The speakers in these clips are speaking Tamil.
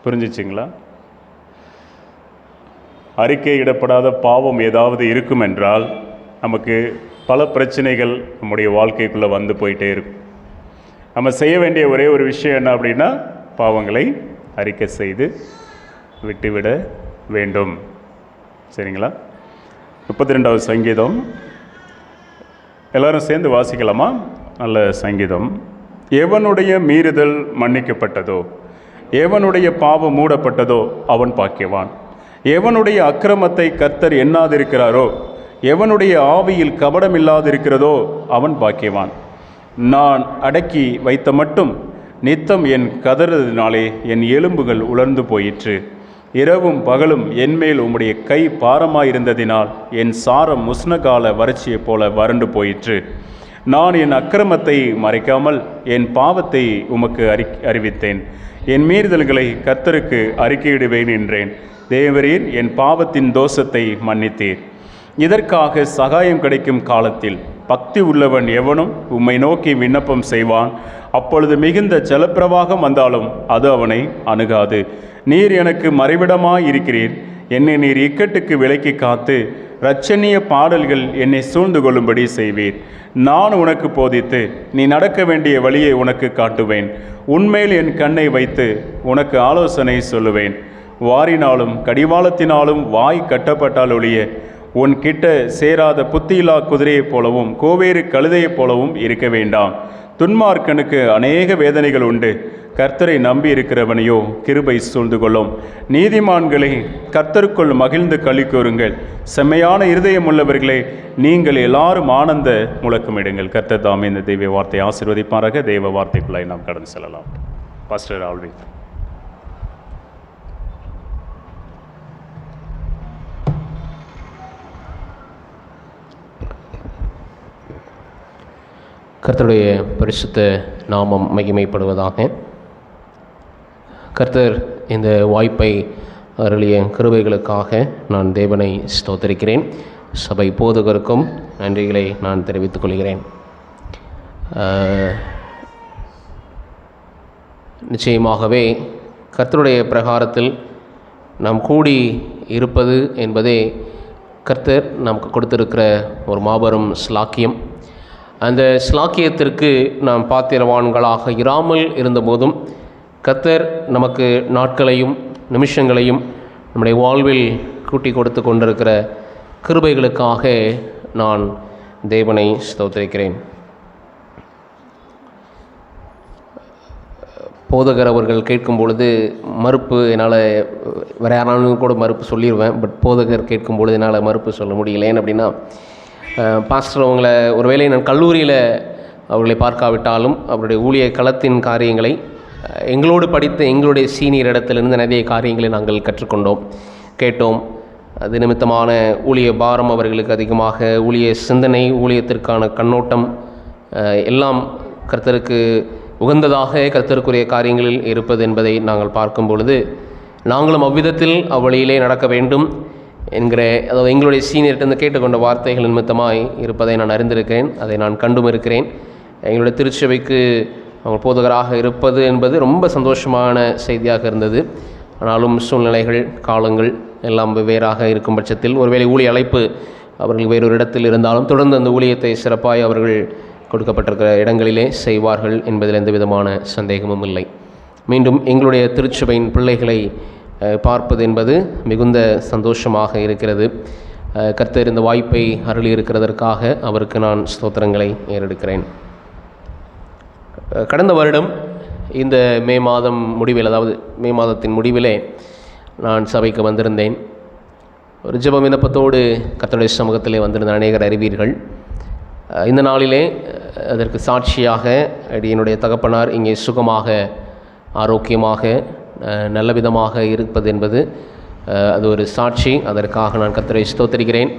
புரிஞ்சிச்சிங்களா? அறிக்கையிடப்படாத பாவம் ஏதாவது இருக்கும் என்றால் நமக்கு பல பிரச்சனைகள் நம்முடைய வாழ்க்கைக்குள்ளே வந்து போயிட்டே இருக்கும். நம்ம செய்ய வேண்டிய ஒரே ஒரு விஷயம் என்ன அப்படின்னா, பாவங்களை அறிக்கை செய்து விட்டுவிட வேண்டும். சரிங்களா? 32வது சங்கீதம் எல்லாரும் சேர்ந்து வாசிக்கலாமா? நல்ல சங்கீதம். எவனுடைய மீறுதல் மன்னிக்கப்பட்டதோ, எவனுடைய பாவம் மூடப்பட்டதோ அவன் பாக்கியவான். எவனுடைய அக்கிரமத்தை கர்த்தர் எண்ணாதிருக்கிறாரோ, எவனுடைய ஆவியில் கபடம் இல்லாதிருக்கிறதோ அவன் பாக்கியவான். நான் அடக்கி வைத்த மட்டும் நித்தம் என் கதறதினாலே என் எலும்புகள் உலர்ந்து போயிற்று. இரவும் பகலும் என்மேல் உம்முடைய கை பாரமாயிருந்ததினால் என் சாரம் உஷ்ணகால வறட்சியைப் போல வறண்டு போயிற்று. நான் என் அக்கிரமத்தை மறைக்காமல் என் பாவத்தை உமக்கு அறிவித்தேன். என் மீறுதல்களை கர்த்தருக்கு அறிக்கையிடுவேன் என்றேன். தேவரீர் என் பாவத்தின் தோஷத்தை மன்னித்தீர். இதற்காக சகாயம் கிடைக்கும் காலத்தில் பக்தி உள்ளவன் எவனும் உம்மை நோக்கி விண்ணப்பம் செய்வான். அப்பொழுது மிகுந்த ஜலப்பிரவாகம் வந்தாலும் அது அவனை அணுகாது. நீர் எனக்கு மறைவிடமாயிருக்கிறீர். என்னை நீர் இக்கட்டுக்கு விலக்கி காத்து இரட்சணிய பாடல்கள் என்னை சூழ்ந்து கொள்ளும்படி செய்வீர். நான் உனக்கு போதித்து நீ நடக்க வேண்டிய வழியை உனக்கு காட்டுவேன். உன்மேல் என் கண்ணை வைத்து உனக்கு ஆலோசனை சொல்லுவேன். வாரினாலும் கடிவாளத்தினாலும் வாய் கட்டப்பட்டால் ஒழிய உன் கிட்ட சேராத புத்தியில்லா குதிரையைப் போலவும் கோவேறு கழுதையைப் போலவும் இருக்க வேண்டாம். துன்மார்க்கனுக்கு அநேக வேதனைகள் உண்டு. கர்த்தரை நம்பி இருக்கிறவனையோ கிருபை சூழ்ந்து கொள்ளும். நீதிமான்களை கர்த்தருக்குள் மகிழ்ந்து களி கூறுங்கள். செம்மையான இருதயம் உள்ளவர்களே, நீங்கள் எல்லாரும் ஆனந்த முழக்கமிடுங்கள். கர்த்தர் தாமே இந்த தெய்வ வார்த்தை ஆசீர்வதிப்பாராக. தெய்வ வார்த்தைக்குள்ளாய் நாம் கடந்து செல்லலாம். பாஸ்டர் ஆல்வி. கர்த்தருடைய பரிசுத்த நாமம் மகிமைப்படுவதாக. கர்த்தர் இந்த வாய்ப்பை அருளிய கிருபைகளுக்காக நான் தேவனை ஸ்தோத்திரிக்கிறேன். சபை போதகருக்கும் நன்றிகளை நான் தெரிவித்துக் கொள்கிறேன். நிச்சயமாகவே கர்த்தருடைய பிரகாரத்தில் நாம் கூடி இருப்பது என்பதே கர்த்தர் நமக்கு கொடுத்திருக்கிற ஒரு மாபெரும் ஸ்லாக்கியம். அந்த ஸ்லாக்கியத்திற்கு நாம் பாத்திரவான்களாக இராமல் இருந்தபோதும் கர்த்தர் நமக்கு நாட்களையும் நிமிஷங்களையும் நம்முடைய வாழ்வில் கூட்டி கொடுத்து கொண்டிருக்கிற கிருபைகளுக்காக நான் தேவனை ஸ்தோத்திரிக்கிறேன். போதகர் அவர்கள் கேட்கும் பொழுது மறுப்பு என்னால் வேற யாராலும் கூட மறுப்பு சொல்லிடுவேன். பட் போதகர் கேட்கும் பொழுது என்னால் மறுப்பு சொல்ல முடியல. ஏன் அப்படின்னா, பாஸ்டர் அவங்கள ஒருவேளை நான் கல்லூரியில் அவர்களை பார்க்காவிட்டாலும் அவருடைய ஊழிய களத்தின் காரியங்களை எங்களோடு படித்த எங்களுடைய சீனியர் இடத்திலிருந்து நிறைய காரியங்களை நாங்கள் கற்றுக்கொண்டோம், கேட்டோம். அது நிமித்தமான ஊழிய பாரம் அவர்களுக்கு அதிகமாக, ஊழிய சிந்தனை, ஊழியத்திற்கான கண்ணோட்டம் எல்லாம் கர்த்தருக்கு உகந்ததாக கர்த்தருக்குரிய காரியங்களில் இருப்பது என்பதை நாங்கள் பார்க்கும் பொழுது நாங்களும் அவ்விதத்தில் அவ்வழியிலே நடக்க வேண்டும் என்கிற, அதாவது எங்களுடைய சீனியர்கிட்ட கேட்டுக்கொண்ட வார்த்தைகள் நிமித்தமாய் இருப்பதை நான் அறிந்திருக்கிறேன். அதை நான் கண்டும் இருக்கிறேன். எங்களுடைய திருச்சபைக்கு அவங்க போதகராக இருப்பது என்பது ரொம்ப சந்தோஷமான செய்தியாக இருந்தது. ஆனாலும் சூழ்நிலைகள், காலங்கள் எல்லாம் வெவ்வேறாக இருக்கும் பட்சத்தில் ஒருவேளை ஊழிய அழைப்பு அவர்கள் வேறொரு இடத்தில் இருந்தாலும் தொடர்ந்து அந்த ஊழியத்தை சிறப்பாய் அவர்கள் கொடுக்கப்பட்டிருக்கிற இடங்களிலே செய்வார்கள் என்பதில் எந்த விதமான சந்தேகமும் இல்லை. மீண்டும் எங்களுடைய திருச்சபையின் பிள்ளைகளை பார்ப்பது என்பது மிகுந்த சந்தோஷமாக இருக்கிறது. கர்த்தர் இந்த வாய்ப்பை அருளி இருக்கிறதற்காக அவருக்கு நான் ஸ்தோத்திரங்களை ஏறெடுக்கிறேன். கடந்த வருடம் இந்த மே மாதம் முடிவில், அதாவது மே மாதத்தின் முடிவிலே நான் சபைக்கு வந்திருந்தேன். ஒரு ஜெப விண்ணப்பத்தோடு கர்த்தருடைய சமூகத்திலே வந்திருந்த அநேகர் அறிவீர்கள். இந்த நாளிலே அதற்கு சாட்சியாக என்னுடைய தகப்பனார் இங்கே சுகமாக, ஆரோக்கியமாக, நல்ல விதமாக இருப்பது என்பது அது ஒரு சாட்சி. அதற்காக நான் கர்த்தரை ஸ்தோத்திரிக்கிறேன்.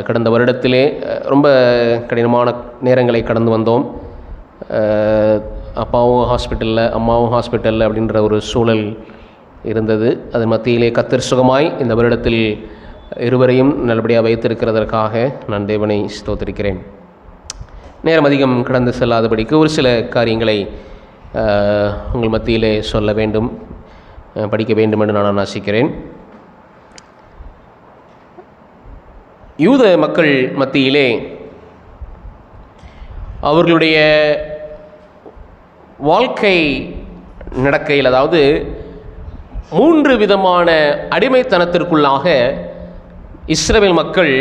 கடந்த வருடத்திலே ரொம்ப கடினமான நேரங்களை கடந்து வந்தோம். அப்பாவும் ஹாஸ்பிட்டலில், அம்மாவும் ஹாஸ்பிட்டலில் அப்படின்ற ஒரு சூழல் இருந்தது. அதன் மத்தியிலே கர்த்தர் சுகமாய் இந்த வருடத்தில் இருவரையும் நல்லபடியாக வைத்திருக்கிறதற்காக நான் தேவனை ஸ்தோத்திரிக்கிறேன். நேரம் அதிகம் கடந்து செல்லாதபடிக்கு ஒரு சில காரியங்களை உங்கள் மத்தியிலே சொல்ல வேண்டும். படிக்க வேண்டும் என்று நான் ஆசிக்கிறேன். யூத மக்கள் மத்தியிலே அவர்களுடைய வாழ்க்கை நடக்கையில், அதாவது 3 விதமான அடிமைத்தனத்திற்குள்ளாக இஸ்ரவேல் மக்கள்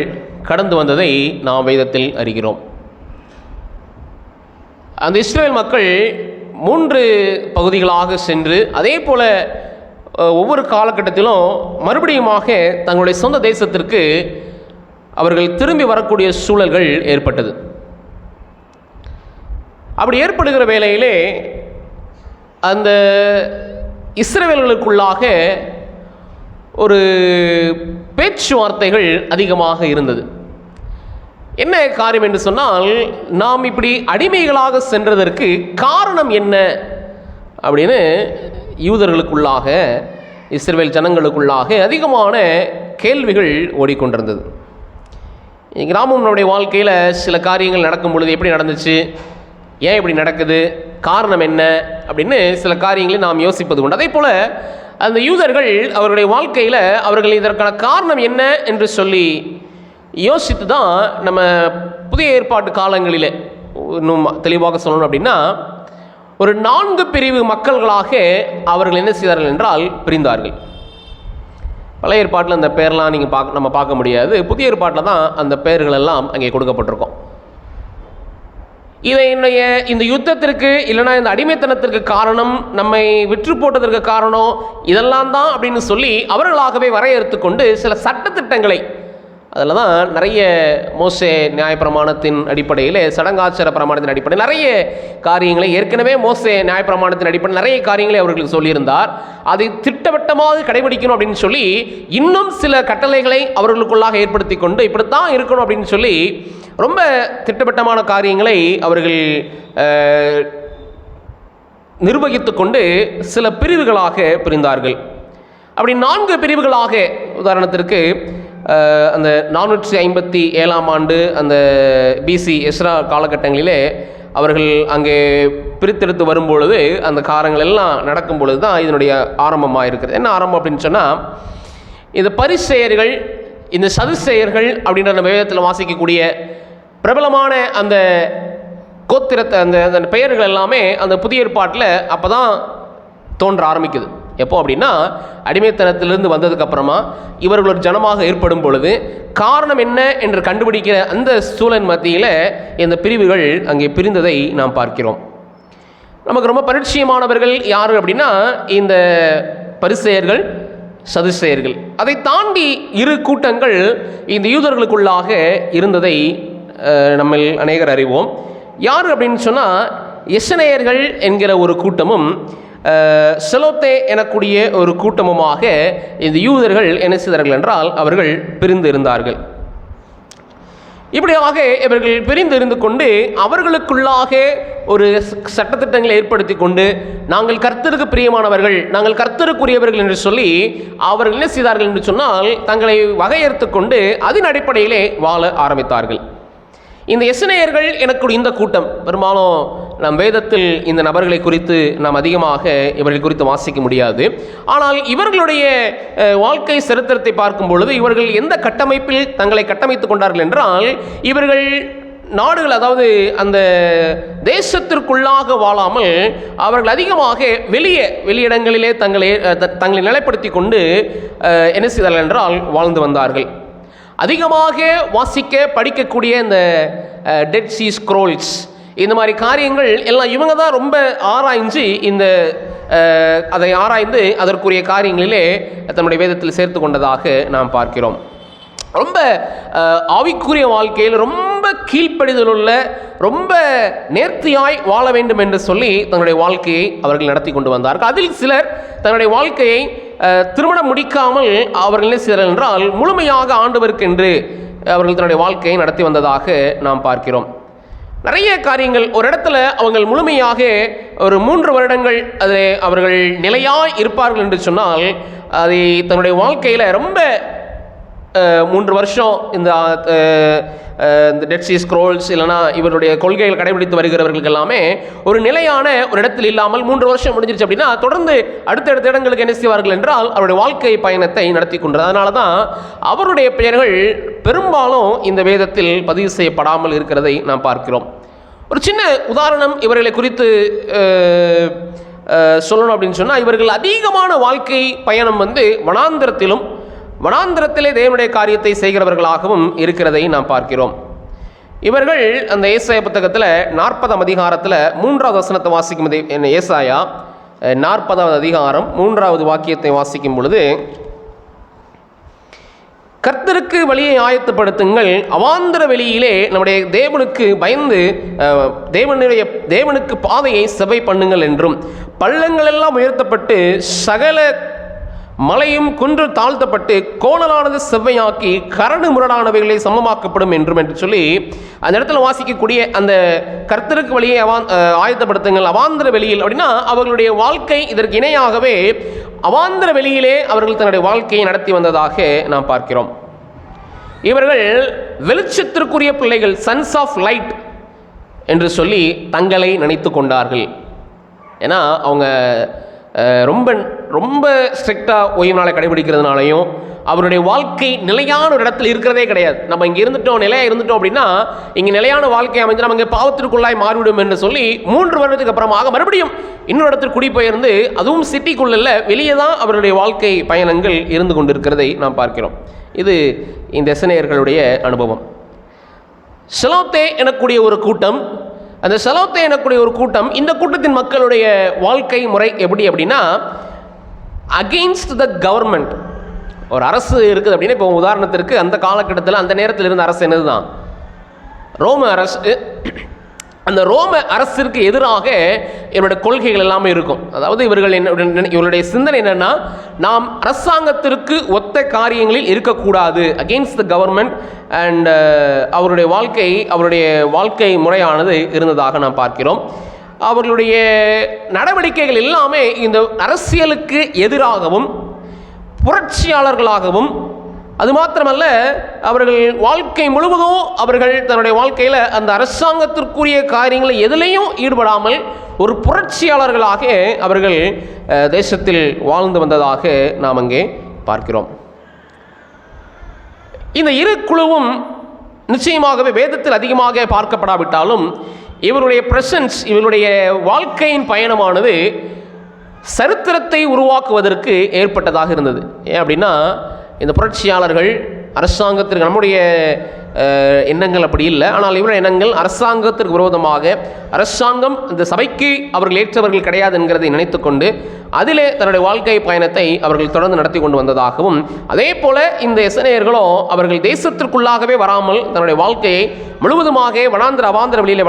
கடந்து வந்ததை நாம் வேதத்தில் அறிகிறோம். அந்த இஸ்ரவேல் மக்கள் 3 பகுதிகளாக சென்று அதே போல ஒவ்வொரு காலகட்டத்திலும் மறுபடியுமாக தங்களுடைய சொந்த தேசத்திற்கு அவர்கள் திரும்பி வரக்கூடிய சூழல்கள் ஏற்பட்டது. அப்படி ஏற்படுகிற வேளையிலே அந்த இஸ்ரவேலர்களுக்குள்ளாக ஒரு பேச்சுவார்த்தைகள் அதிகமாக இருந்தது. என்ன காரியம் என்று சொன்னால், நாம் இப்படி அடிமைகளாக சென்றதற்கு காரணம் என்ன அப்படின்னு யூதர்களுக்குள்ளாக, இஸ்ரவேல் ஜனங்களுக்குள்ளாக அதிகமான கேள்விகள் ஓடிக்கொண்டிருந்தது. கிராமம் நம்முடைய வாழ்க்கையில் சில காரியங்கள் நடக்கும் பொழுது எப்படி நடந்துச்சு, ஏன் இப்படி நடக்குது, காரணம் என்ன அப்படின்னு சில காரியங்களை நாம் யோசிப்பது உண்டு. அதே போல் அந்த யூதர்கள் அவர்களுடைய வாழ்க்கையில் அவர்கள் இதற்கான காரணம் என்ன என்று சொல்லி யோசித்து தான் நம்ம புதிய ஏற்பாட்டு காலங்களில் இன்னும் தெளிவாக சொல்லணும் அப்படின்னா ஒரு 4 பிரிவு மக்கள்களாக அவர்கள் என்ன செய்தார்கள் என்றால் பிரிந்தார்கள். பழைய ஏற்பாட்டில் அந்த பேர்லாம் நீங்கள் நம்ம பார்க்க முடியாது. புதிய ஏற்பாட்டில் தான் அந்த பெயர்கள் எல்லாம் அங்கே கொடுக்கப்பட்டிருக்கும். இதை இந்த யுத்தத்திற்கு இல்லைனா இந்த அடிமைத்தனத்திற்கு காரணம், நம்மை விற்று போட்டதற்கு காரணம் இதெல்லாம் தான் அப்படின்னு சொல்லி அவர்களாகவே வரையறுத்து கொண்டு சில சட்டத்திட்டங்களை, அதில் தான் நிறைய மோசே நியாயப்பிரமாணத்தின் அடிப்படையில், சடங்காச்சார பிரமாணத்தின் அடிப்படையில் நிறைய காரியங்களை, ஏற்கனவே மோசே நியாயப்பிரமாணத்தின் அடிப்படையில் நிறைய காரியங்களை அவர்களுக்கு சொல்லியிருந்தார். அதை திட்டவட்டமாக கடைபிடிக்கணும் அப்படின்னு சொல்லி இன்னும் சில கட்டளைகளை அவர்களுக்குள்ளாக ஏற்படுத்தி கொண்டு இப்படித்தான் இருக்கணும் அப்படின்னு சொல்லி ரொம்ப திட்டவட்டமான காரியங்களை அவர்கள் நிர்வகித்து கொண்டு சில பிரிவுகளாக பிரிந்தார்கள். அப்படி 4 பிரிவுகளாக, உதாரணத்திற்கு அந்த 457ஆம் ஆண்டு அந்த பிசி எஸ்ரா காலகட்டங்களிலே அவர்கள் அங்கே பிரித்தெடுத்து வரும்பொழுது அந்த காரியங்கள் எல்லாம் நடக்கும் பொழுது தான் இதனுடைய ஆரம்பமாக இருக்கிறது. என்ன ஆரம்பம் அப்படின்னு சொன்னால், இந்த பரிசேயர்கள், இந்த சதுசேயர்கள் அப்படின்ற அந்த வேதத்தில் வாசிக்கக்கூடிய பிரபலமான அந்த கோத்திரத்தை, அந்த பெயர்கள் எல்லாமே அந்த புதிய ஏற்பாட்டில் அப்போ தான் தோன்ற ஆரம்பிக்குது. எப்போ அப்படின்னா, அடிமைத்தனத்திலிருந்து வந்ததுக்கு அப்புறமா இவர்கள் ஒரு ஜனமாக ஏற்படும் பொழுது காரணம் என்ன என்று கண்டுபிடிக்கிற அந்த சூழல் மத்தியில் இந்த பிரிவுகள் அங்கே பிரிந்ததை நாம் பார்க்கிறோம். நமக்கு ரொம்ப பரிச்சயமானவர்கள் யார் அப்படின்னா இந்த பரிசேயர்கள், சதுசேயர்கள். அதை தாண்டி 2 கூட்டங்கள் இந்த யூதர்களுக்குள்ளாக இருந்ததை நம்ம அநேகர் அறிவோம். யார் அப்படின்னு சொன்னால், எசனேயர்கள் என்கிற ஒரு கூட்டமும் செலோத்தே எனக்கூடிய ஒரு கூட்டமுமாக இந்த யூதர்கள் என்ன செய்தார்கள் என்றால் அவர்கள் பிரிந்து இருந்தார்கள். இப்படியாக இவர்கள் பிரிந்து இருந்து கொண்டு அவர்களுக்குள்ளாக ஒரு சட்டத்திட்டங்களை ஏற்படுத்தி கொண்டு, நாங்கள் கர்த்தருக்கு பிரியமானவர்கள், நாங்கள் கர்த்தருக்குரியவர்கள் என்று சொல்லி அவர்கள் என்ன செய்தார்கள் என்று சொன்னால் தங்களை வகையறுத்து கொண்டு அதன் அடிப்படையிலே வாழ ஆரம்பித்தார்கள். இந்த எசனேயர்கள் எனக்குரிய இந்த கூட்டம், பெரும்பாலும் நம் வேதத்தில் இந்த நபர்களை குறித்து நாம் அதிகமாக இவர்கள் குறித்து வாசிக்க முடியாது. ஆனால் இவர்களுடைய வாழ்க்கை சரித்திரத்தை பார்க்கும் பொழுது இவர்கள் எந்த கட்டமைப்பில் தங்களை கட்டமைத்து கொண்டார்கள் என்றால், இவர்கள் நாடுகள், அதாவது அந்த தேசத்திற்குள்ளாக வாழாமல் அவர்கள் அதிகமாக வெளியிடங்களிலே தங்களை நிலைப்படுத்தி கொண்டு என்ன செய்தார்கள் என்றால் வாழ்ந்து வந்தார்கள். அதிகமாக வாசிக்க படிக்கக்கூடிய இந்த டெட் சீ ஸ்க்ரோல்ஸ், இந்த மாதிரி காரியங்கள் எல்லாம் இவங்க தான் ரொம்ப ஆராய்ஞ்சு அதை ஆராய்ந்து அதற்குரிய காரியங்களிலே தன்னுடைய வேதத்தில் சேர்த்து கொண்டதாக நாம் பார்க்கிறோம். ரொம்ப ஆவிக்குரிய வாழ்க்கையில் ரொம்ப கீழ்ப்படிதலுள்ள, ரொம்ப நேர்த்தியாய் வாழ வேண்டும் என்று சொல்லி தன்னுடைய வாழ்க்கையை அவர்கள் நடத்தி கொண்டு வந்தார்கள். அதில் சிலர் தன்னுடைய வாழ்க்கையை திருமணம் முடிக்காமல் அவர்கள் என்ன செய்தார்கள் என்றால் முழுமையாக ஆண்டவருக்கென்று அவர்கள் தன்னுடைய வாழ்க்கையை நடத்தி வந்ததாக நாம் பார்க்கிறோம். நிறைய காரியங்கள் ஒரு இடத்துல அவங்க முழுமையாக ஒரு 3 வருடங்கள் அதை அவர்கள் நிலையாய் இருப்பார்கள் என்று சொன்னால், அதை தன்னுடைய வாழ்க்கையில் ரொம்ப 3 வருஷம் இந்த டெட் சீ ஸ்க்ரோல்ஸ் இல்லைனா இவருடைய கொள்கைகள் கடைபிடித்து வருகிறவர்களுக்கு எல்லாமே ஒரு நிலையான ஒரு இடத்தில் இல்லாமல் 3 வருஷம் முடிஞ்சிருச்சு அப்படின்னா தொடர்ந்து அடுத்தடுத்த இடங்களுக்கு என்ன செய்வார்கள் என்றால் அவருடைய வாழ்க்கை பயணத்தை நடத்தி கொண்டது. அதனால தான் அவருடைய பெயர்கள் பெரும்பாலும் இந்த வேதத்தில் பதிவு செய்யப்படாமல் இருக்கிறதை நாம் பார்க்கிறோம். ஒரு சின்ன உதாரணம் இவர்களை குறித்து சொல்லணும் அப்படின்னு சொன்னால், இவர்கள் அதிகமான வாழ்க்கை பயணம் வனாந்திரத்திலே தேவனுடைய காரியத்தை செய்கிறவர்களாகவும் இருக்கிறதை நாம் பார்க்கிறோம். இவர்கள் அந்த ஏசாயா புத்தகத்தில் 40ஆம் அதிகாரத்தில் 3வது வசனத்தை வாசிக்கும் ஏசாயா 40வது அதிகாரம் 3வது வாக்கியத்தை வாசிக்கும் பொழுது, கர்த்தருக்கு வழியை ஆயத்தப்படுத்துங்கள், அவாந்தர வெளியிலே நம்முடைய தேவனுக்கு பயந்து தேவனுக்கு பாதையை செவ்வை பண்ணுங்கள் என்றும், பள்ளங்கள் எல்லாம் உயர்த்தப்பட்டு சகல மலையும் குன்று தாழ்த்தப்பட்டு கோணலானது செவ்வையாக்கி கரடு முரடானவைகளை சமமாக்கப்படும் என்றும் என்று சொல்லி அந்த இடத்துல வாசிக்கக்கூடிய அந்த கர்த்தருக்கு வழியை ஆயத்தப்படுத்துங்கள் அவாந்தர வெளியில் அப்படின்னா அவர்களுடைய வாழ்க்கை இதற்கு இணையாகவே அவாந்தர வெளியிலே அவர்கள் தன்னுடைய வாழ்க்கையை நடத்தி வந்ததாக நாம் பார்க்கிறோம். இவர்கள் வெளிச்சத்திற்குரிய பிள்ளைகள், சன்ஸ் ஆஃப் லைட் என்று சொல்லி தங்களை நினைத்து கொண்டார்கள். ஏன்னா அவங்க ரொம்ப ஸ்ட்ரிக்டாக ஓய்வு நாளை கடைபிடிக்கிறதுனாலையும் அவருடைய வாழ்க்கை நிலையான ஒரு இடத்துல இருக்கிறதே கிடையாது. நம்ம இங்கே நிலையாக இருந்துட்டோம் அப்படின்னா இங்கே நிலையான வாழ்க்கை அமைஞ்சு நம்ம இங்கே பாவத்திற்குள்ளாய் மாறிவிடும் என்று சொல்லி 3 வருடத்துக்கு அப்புறமாக மறுபடியும் இன்னொரு இடத்துக்கு குடிபெயர்ந்து, அதுவும் சிட்டிக்குள்ள வெளியே தான் அவருடைய வாழ்க்கை பயணங்கள் இருந்து கொண்டிருக்கிறதை நாம் பார்க்கிறோம். இது இந்த எசனேயர்களுடைய அனுபவம். செலோத்தே எனக்கூடிய ஒரு கூட்டம், அந்த செலோத்தே எனக்கூடிய ஒரு கூட்டம், இந்த கூட்டத்தின் மக்களுடைய வாழ்க்கை முறை எப்படி அப்படின்னா, அகெயின்ஸ்ட் த கவர்மெண்ட். ஒரு அரசு இருக்குது அப்படின்னா, இப்போ உதாரணத்திற்கு அந்த காலகட்டத்தில் அந்த நேரத்தில் இருந்த அரசு என்னது தான், ரோம அரசு. அந்த ரோம அரசிற்கு எதிராக இவருடைய கொள்கைகள் எல்லாமே இருக்கும். அதாவது இவர்களுடைய சிந்தனை என்னன்னா, நாம் அரசாங்கத்திற்கு ஒத்த காரியங்களில் இருக்கக்கூடாது, அகெயின்ஸ்ட் த கவர்மெண்ட். அண்ட் அவருடைய வாழ்க்கை முறையானது இருந்ததாக நாம் பார்க்கிறோம். அவர்களுடைய நடவடிக்கைகள் எல்லாமே இந்த அரசியலுக்கு எதிராகவும் புரட்சியாளர்களாகவும், அது மாத்திரமல்ல அவர்கள் வாழ்க்கை முழுவதும் அவர்கள் தன்னுடைய வாழ்க்கையில் அந்த அரசாங்கத்திற்குரிய காரியங்களை எதிலையும் ஈடுபடாமல் ஒரு புரட்சியாளர்களாக அவர்கள் தேசத்தில் வாழ்ந்து வந்ததாக நாம் அங்கே பார்க்கிறோம். இந்த இரு குழுவும் நிச்சயமாகவே வேதத்தில் அதிகமாக பார்க்கப்படாவிட்டாலும் இவருடைய பிரசன்ஸ், இவருடைய வாழ்க்கையின் பயணமானது சரித்திரத்தை உருவாக்குவதற்கு ஏற்பட்டதாக இருந்தது. ஏன் அப்படின்னா, இந்த புரட்சியாளர்கள் அரசாங்கத்திற்கு, நம்முடைய எண்ணங்கள் அப்படி இல்லை, ஆனால் இவருடைய எண்ணங்கள் அரசாங்கத்திற்கு விரோதமாக, அரசாங்கம் இந்த சபைக்கு அவர்கள் ஏற்றவர்கள் கிடையாது என்கிறதை நினைத்துக்கொண்டு அதிலே தன்னுடைய வாழ்க்கை பயணத்தை அவர்கள் தொடர்ந்து நடத்தி கொண்டு வந்ததாகவும், அதே போல இந்த எசனேயர்களும் அவர்கள் தேசத்திற்குள்ளாகவே வராமல் தன்னுடைய வாழ்க்கையை முழுவதுமாக அவாந்தர வழியில்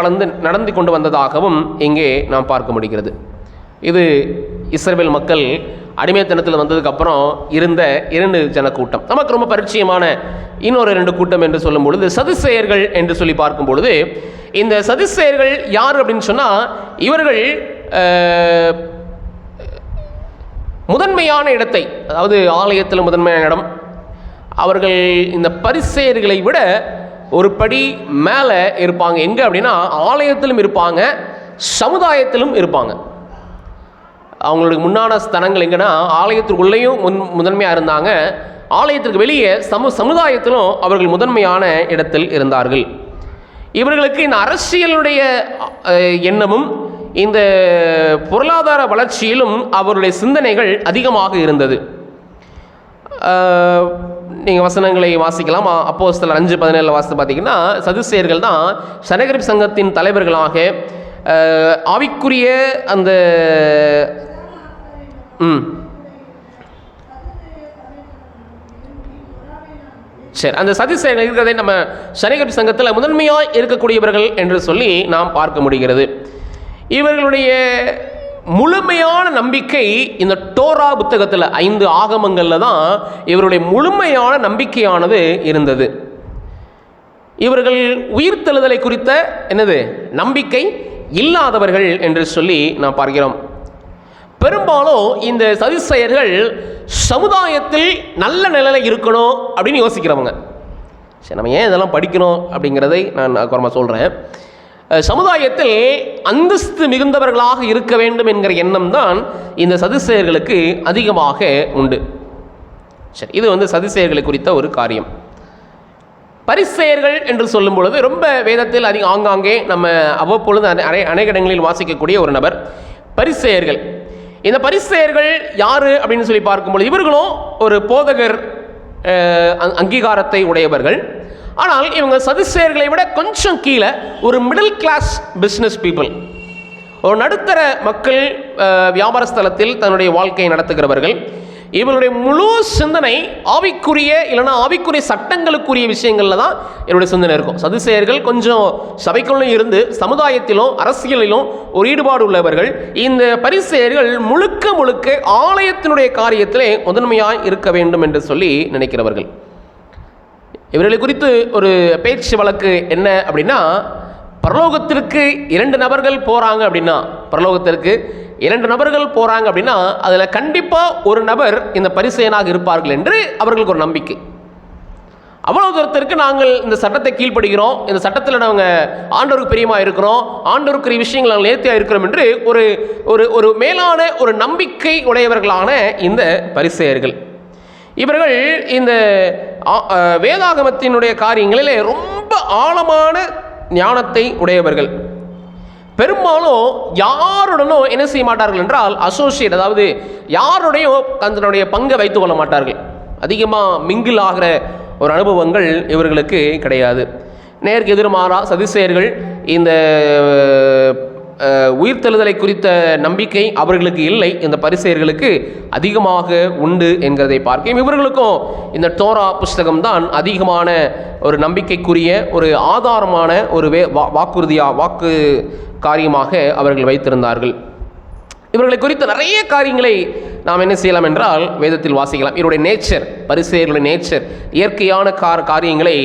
நடந்து கொண்டு வந்ததாகவும் இங்கே நாம் பார்க்க முடிகிறது. இது இஸ்ரவேல் மக்கள் அடிமைத்தனத்தில் வந்ததுக்கப்புறம் இருந்த 2 ஜனக்கூட்டம். நமக்கு ரொம்ப பரிச்சயமான இன்னொரு 2 கூட்டம் என்று சொல்லும் பொழுது சதுசேயர்கள் என்று சொல்லி பார்க்கும் பொழுது, இந்த சதுசேயர்கள் யார் அப்படின்னு சொன்னால், இவர்கள் முதன்மையான இடத்தை, அதாவது ஆலயத்தில் முதன்மையான இடம், அவர்கள் இந்த பரிசேயர்களை விட ஒரு படி மேலே இருப்பாங்க. எங்கே அப்படின்னா, ஆலயத்திலும் இருப்பாங்க, சமுதாயத்திலும் இருப்பாங்க. அவங்களுக்கு முன்னான ஸ்தலங்கள் எங்கன்னா, ஆலயத்திற்குள்ளேயும் முதன்மையாக இருந்தாங்க, ஆலயத்திற்கு வெளியே சமுதாயத்திலும் அவர்கள் முதன்மையான இடத்தில் இருந்தார்கள். இவர்களுக்கு இந்த அரசியலுடைய எண்ணமும் இந்த பொருளாதார வளர்ச்சியிலும் அவருடைய சிந்தனைகள் அதிகமாக இருந்தது. நீங்கள் வசனங்களை வாசிக்கலாம். அப்போஸ்தலர் 5:17 வாசித்து பார்த்தீங்கன்னா, சதுசேயர்கள் தான் சனகரிப் சங்கத்தின் தலைவர்களாக ஆவிக்குரிய அந்த சரி, அந்த சதுசேயர்கள் இருக்கிறதை நம்ம சனகரிப் சங்கத்தில் முதன்மையாக இருக்கக்கூடியவர்கள் என்று சொல்லி நாம் பார்க்க முடிகிறது. இவர்களுடைய முழுமையான நம்பிக்கை இந்த டோரா புத்தகத்தில் 5 ஆகமங்களில் தான் இவருடைய முழுமையான நம்பிக்கையானது இருந்தது. இவர்கள் உயிர்த்தெழுதலை குறித்த நம்பிக்கை இல்லாதவர்கள் என்று சொல்லி நாம் பார்க்கிறோம். பெரும்பாலும் இந்த சதுசேயர்கள் சமுதாயத்தில் நல்ல நிலையில் இருக்கணும் அப்படின்னு யோசிக்கிறவங்க. சரி, நம்ம ஏன் இதெல்லாம் படிக்கணும் அப்படிங்கிறதை நான் அப்புறமா சொல்கிறேன். சமுதாயத்தில் அந்தஸ்து மிகுந்தவர்களாக இருக்க வேண்டும் என்கிற எண்ணம் தான் இந்த சதுசேயர்களுக்கு அதிகமாக உண்டு. சரி, இது சதுசேயர்களை குறித்த ஒரு காரியம். பரிசேயர்கள் என்று சொல்லும் பொழுது ரொம்ப வேதத்தில் ஆங்காங்கே நம்ம அவ்வப்பொழுது அநேக இடங்களில் வாசிக்கக்கூடிய ஒரு நபர் பரிசேயர்கள். இந்த பரிசேயர்கள் யார் அப்படின்னு சொல்லி பார்க்கும்போது இவர்களும் ஒரு போதகர் அங்கீகாரத்தை உடையவர்கள். ஆனால் இவங்க சதுசேயர்களை விட கொஞ்சம் கீழே ஒரு மிடில் கிளாஸ் பிஸ்னஸ் பீப்புள், ஒரு நடுத்தர மக்கள் வியாபார ஸ்தலத்தில் தன்னுடைய வாழ்க்கையை நடத்துகிறவர்கள். இவருடைய முழு சிந்தனை ஆவிக்குரிய இல்லைனா ஆவிக்குரிய சட்டங்களுக்குரிய விஷயங்களில் தான் என்னுடைய சிந்தனை இருக்கும். சதுசேயர்கள் கொஞ்சம் சபைக்குள்ளும் இருந்து சமுதாயத்திலும் அரசியலிலும் ஒரு ஈடுபாடு உள்ளவர்கள். இந்த பரிசேயர்கள் முழுக்க முழுக்க ஆலயத்தினுடைய காரியத்திலே முதன்மையாக இருக்க வேண்டும் என்று சொல்லி நினைக்கிறவர்கள். இவர்களை குறித்து ஒரு பேச்சு வழக்கு என்ன அப்படின்னா, பரலோகத்திற்கு 2 நபர்கள் போகிறாங்க அப்படின்னா, பரலோகத்திற்கு 2 நபர்கள் போகிறாங்க அப்படின்னா அதில் கண்டிப்பாக ஒரு நபர் இந்த பரிசேயனாக இருப்பார்கள் என்று அவர்களுக்கு ஒரு நம்பிக்கை. அவ்வளவு தூரத்திற்கு நாங்கள் இந்த சட்டத்தை கீழ்ப்படுகிறோம், இந்த சட்டத்தில் நாங்கள் ஆண்டவருக்கு பிரியமாக இருக்கிறோம், ஆண்டவருக்கு விஷயங்கள் நாங்கள் நேர்த்தியாக இருக்கிறோம் என்று ஒரு ஒரு ஒரு மேலான ஒரு நம்பிக்கை உடையவர்களான இந்த பரிசேயர்கள். இவர்கள் இந்த வேதாகமத்தினுடைய காரியங்களிலே ரொம்ப ஆழமான ஞானத்தை உடையவர்கள். பெரும்பாலும் யாருடனும் என்ன செய்ய மாட்டார்கள் என்றால் அசோசியேட், அதாவது யாருடையும் தன்னுடைய பங்கை வைத்துக் கொள்ள மாட்டார்கள். அதிகமாக மிங்கிள் ஆகிற ஒரு அனுபவங்கள் இவர்களுக்கு கிடையாது. நேருக்கு எதிர்மாறா சதுசேயர்கள் இந்த உயிர்த்தெழுதலை குறித்த நம்பிக்கை அவர்களுக்கு இல்லை, இந்த பரிசேயர்களுக்கு அதிகமாக உண்டு என்கிறதை பார்க்கிறோம். இவர்களுக்கும் இந்த தோரா புஸ்தகம் தான் அதிகமான ஒரு நம்பிக்கைக்குரிய ஒரு ஆதாரமான ஒரு வாக்கு காரியமாக அவர்கள் வைத்திருந்தார்கள். இவர்களை குறித்த நிறைய காரியங்களை நாம் என்ன செய்யலாம் என்றால் வேதத்தில் வாசிக்கலாம். இவருடைய நேச்சர், பரிசேயர்களுடைய நேச்சர், இயற்கையான காரியங்களை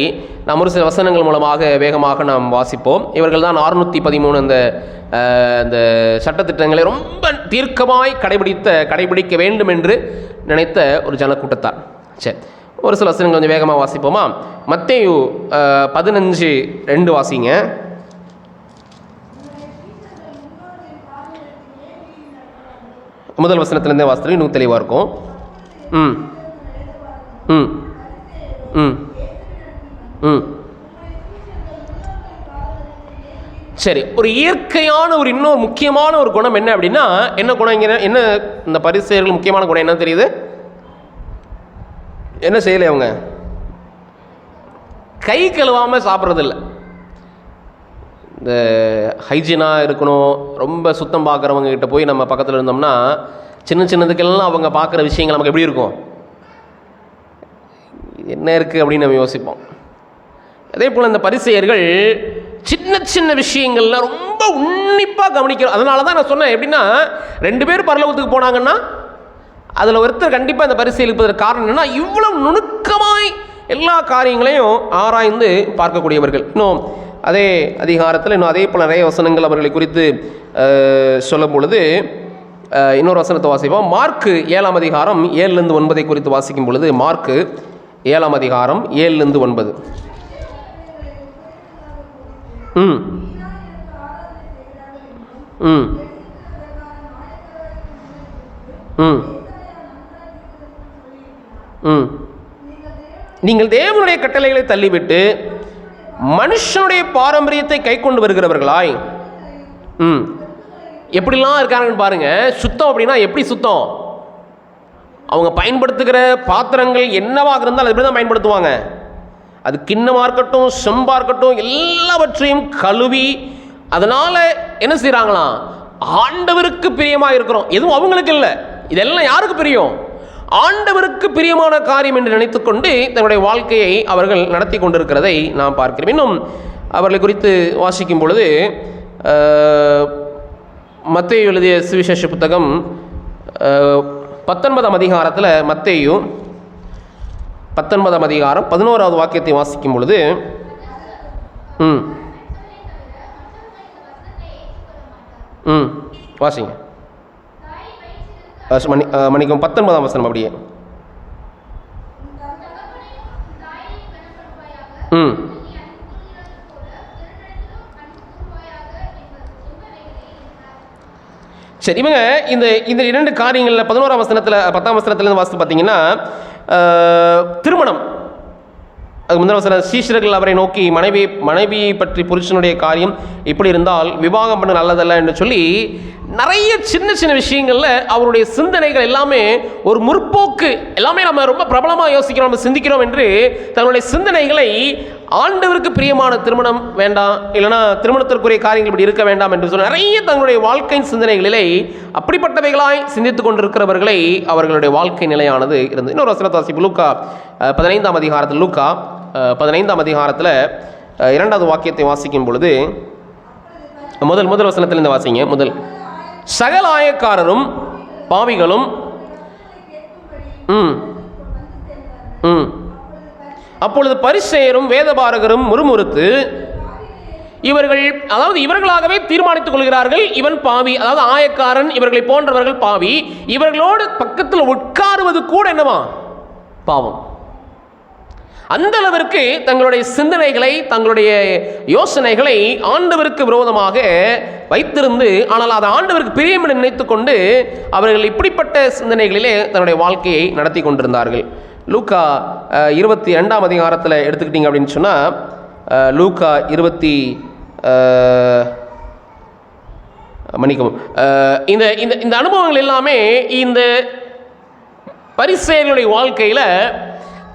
நாம் ஒரு சில வசனங்கள் மூலமாக வேகமாக நாம் வாசிப்போம். இவர்கள் தான் 613 அந்த சட்டத்திட்டங்களை ரொம்ப தீர்க்கமாய் கடைபிடிக்க வேண்டும் என்று நினைத்த ஒரு ஜனக்கூட்டத்தார். சரி, ஒரு சில வசனங்கள் கொஞ்சம் வேகமாக வாசிப்போமா? மத்தேயு 15:2 வாசிங்க. முதல் வசனத்திலேருந்தே வாசித்து இன்னும் தெளிவாக இருக்கும். ம் ம் ம் ம் சரி, ஒரு இயற்கையான ஒரு இன்னொரு முக்கியமான ஒரு குணம் என்ன அப்படின்னா, என்ன குணம் இங்கே என்ன இந்த பரிசேயர்கள் முக்கியமான குணம் என்ன தெரியுது? என்ன செய்யலை அவங்க? கை கழுவாமல் சாப்பிட்றதில்ல. இந்த ஹைஜீனாக இருக்கணும், ரொம்ப சுத்தம் பார்க்குறவங்க கிட்ட போய் நம்ம பக்கத்தில் இருந்தோம்னா சின்னதுக்கெல்லாம் அவங்க பார்க்குற விஷயங்கள் நமக்கு எப்படி இருக்கும், என்ன இருக்குது அப்படின்னு நம்ம யோசிப்போம். அதே போல் இந்த பரிசேயர்கள் சின்ன விஷயங்கள்லாம் ரொம்ப உன்னிப்பாக கவனிக்கிறோம். அதனால தான் நான் சொன்னேன், எப்படின்னா 2 பேர் பரலோகத்துக்கு போனாங்கன்னா அதில் ஒருத்தர் கண்டிப்பாக இந்த பரிசேயர்கள் இருப்பதற்கு காரணம் என்னென்னா, இவ்வளவு நுணுக்கமாய் எல்லா காரியங்களையும் ஆராய்ந்து பார்க்கக்கூடியவர்கள். இன்னும் அதே அதிகாரத்தில் இன்னும் அதே போல் நிறைய வசனங்கள் அவர்களை குறித்து சொல்லும் பொழுது இன்னொரு வசனத்தை வாசிப்போம். மார்க்கு 7ஆம் அதிகாரம் 7-9 குறித்து வாசிக்கும் பொழுது, மார்க்கு 7ஆம் அதிகாரம் 7-9. ம் ம் ம் ம் நீங்கள் தேவனுடைய கட்டளைகளை தள்ளிவிட்டு மனுஷனுடைய பாரம்பரியத்தை கை கொண்டு வருகிறவர்களாய். எப்படிலாம் இருக்காங்கன்னு பாருங்க. சுத்தம் அப்படின்னா எப்படி சுத்தம்? அவங்க பயன்படுத்துகிற பாத்திரங்கள் என்னவாக இருந்தாலும் எப்படி தான் பயன்படுத்துவாங்க. அது கிண்ணமாக இருக்கட்டும், செம்பாக இருக்கட்டும், எல்லாவற்றையும் கழுவி அதனால் என்ன செய்கிறாங்களாம், ஆண்டவருக்கு பிரியமாக இருக்கிறோம். எதுவும் அவங்களுக்கு இல்லை, இதெல்லாம் யாருக்கு பிரியம்? ஆண்டவருக்கு பிரியமான காரியம் என்று நினைத்துக்கொண்டு தன்னுடைய வாழ்க்கையை அவர்கள் நடத்தி கொண்டிருக்கிறதை நாம் பார்க்கிறோம். இன்னும் அவர்களை குறித்து வாசிக்கும் பொழுது மத்தேயு எழுதிய சுவிசேஷ புத்தகம் 19ஆம் அதிகாரத்தில், மத்தேயு 19ஆம் அதிகாரம் 11வது வாக்கியத்தை வாசிக்கும் பொழுது, வாசிங்க. மன்னிக்கும் 19ஆம் வசனம் அப்படியே. ம் சரி, இவங்க இந்த இந்த 2 காரியங்களில் 11ஆம் வசனத்தில் 10ஆம் வசனத்துலேருந்து வாசித்து பார்த்தீங்கன்னா திருமணம், அது முந்தின வசனம், சீஷர்கள் அவரை நோக்கி மனைவி பற்றி புருஷனுடைய காரியம் இப்படி இருந்தால் விவாகம் பண்ண நல்லதல்ல என்று சொல்லி நிறைய சின்ன சின்ன விஷயங்களில் அவருடைய சிந்தனைகள் எல்லாமே ஒரு முற்போக்கு, எல்லாமே நம்ம ரொம்ப பிரபலமாக யோசிக்கிறோம், நம்ம சிந்திக்கிறோம் என்று தன்னுடைய சிந்தனைகளை ஆண்டவருக்கு பிரியமான திருமணம் வேண்டாம், இல்லைனா திருமணத்திற்குரிய காரியங்கள் இப்படி இருக்க வேண்டாம் என்று சொல்லி நிறைய தங்களுடைய வாழ்க்கையின் சிந்தனைகளிலே அப்படிப்பட்டவைகளாய் சிந்தித்து கொண்டிருக்கிறவர்களை அவர்களுடைய வாழ்க்கை நிலையானது இருந்தது. இன்னொரு வசனத்தை வாசிப்பு, லூக்கா 15ஆம் அதிகாரத்தில், லூக்கா 15ஆம் அதிகாரத்தில் 2வது வாக்கியத்தை வாசிக்கும் பொழுது முதல் வசனத்திலிருந்து வாசிங்க. முதல், சகல ஆயக்காரரும் பாவிகளும் அப்பொழுது பரிசேயரும் வேதபாரகரும் முறுமுறுத்து இவர்களாகவே தீர்மானித்துக் கொள்கிறார்கள், இவன் பாவி, அதாவது ஆயக்காரன், இவர்களை போன்றவர்கள் பாவி, இவர்களோடு பக்கத்தில் உட்காருவது கூட என்னவா பாவம். அந்த அளவிற்கு தங்களுடைய சிந்தனைகளை, தங்களுடைய யோசனைகளை ஆண்டவருக்கு விரோதமாக வைத்திருந்து, ஆனால் அதை ஆண்டவருக்கு பிரியம் என நினைத்துக் கொண்டு அவர்கள் இப்படிப்பட்ட சிந்தனைகளிலே தன்னுடைய வாழ்க்கையை நடத்தி கொண்டிருந்தார்கள். லூக்கா 22ஆம் அதிகாரத்தில் எடுத்துக்கிட்டீங்க அப்படின்னு சொன்னால், லூக்கா இந்த அனுபவங்கள் எல்லாமே இந்த பரிசேயர்களுடைய வாழ்க்கையில்